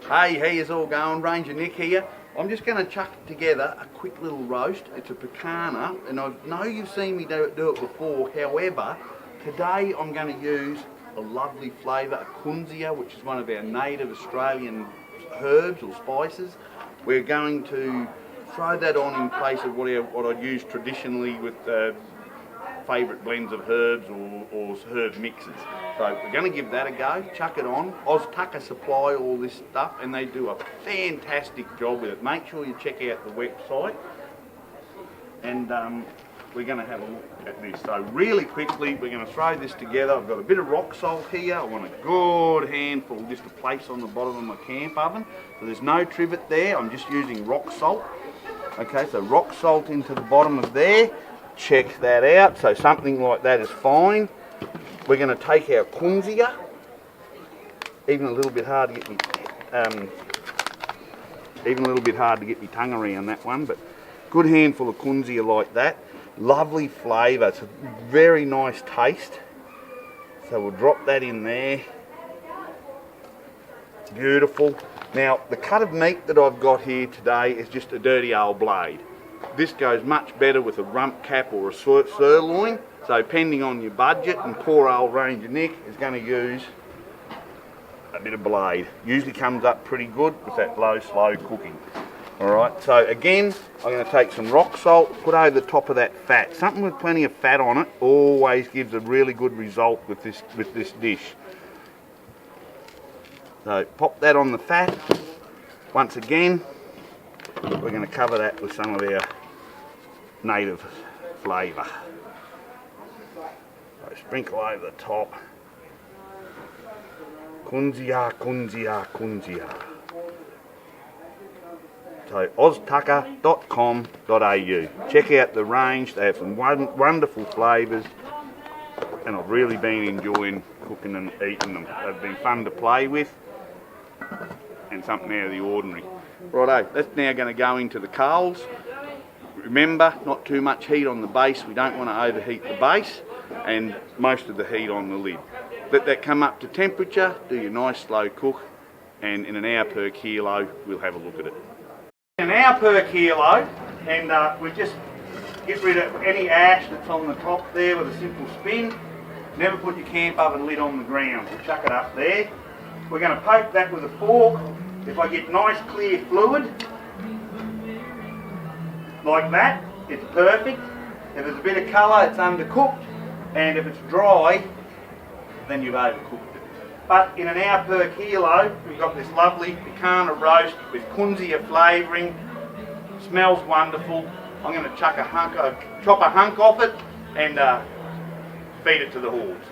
Hey, how yous all going? Ranger Nick here. I'm just going to chuck together a quick little roast. It's a picanha, and I know you've seen me do it before. However, today I'm going to use a lovely flavour, a Kunzea, which is one of our native Australian herbs or spices. We're going to throw that on in place of what I'd use traditionally with favourite blends of herbs or herb mixes. So we're going to give that a go, chuck it on. Oztucker supply all this stuff and they do a fantastic job with it. Make sure you check out the website, and we're going to have a look at this. So really quickly we're going to throw this together. I've got a bit of rock salt here. I want a good handful just to place on the bottom of my camp oven. So there's no trivet there, I'm just using rock salt. Okay, so rock salt into the bottom of there. Check that out, so something like that is fine. We're going to take our Kunzea, even a little bit hard to get me, tongue around that one, but good handful of Kunzea like that. Lovely flavour, it's a very nice taste. So we'll drop that in there. Beautiful. Now the cut of meat that I've got here today is just a dirty old blade. This goes much better with a rump cap or a sirloin, so depending on your budget, and poor old Ranger Nick is going to use a bit of blade. Usually comes up pretty good with that low, slow cooking. Alright, so again, I'm going to take some rock salt, put over the top of that fat. Something with plenty of fat on it always gives a really good result with this dish. So pop that on the fat. Once again, we're going to cover that with some of our native flavour. So sprinkle over the top. Kunzea, Kunzea, Kunzea. So oztucker.com.au. Check out the range, they have some wonderful flavours, and I've really been enjoying cooking and eating them. They've been fun to play with and something out of the ordinary. Righto, that's now going to go into the coals. Remember, not too much heat on the base. We don't want to overheat the base, and most of the heat on the lid. Let that come up to temperature, do your nice slow cook, and in an hour per kilo we'll have a look at it. An hour per kilo, and we just get rid of any ash that's on the top there with a simple spin. Never put your camp oven lid on the ground. We'll chuck it up there. We're going to poke that with a fork. If I get nice clear fluid, like that, it's perfect. If there's a bit of colour, it's undercooked, and if it's dry, then you've overcooked it. But in an hour per kilo, we've got this lovely picanha roast with Kunzea flavouring. Smells wonderful. I'm going to chop a hunk off it and feed it to the hordes.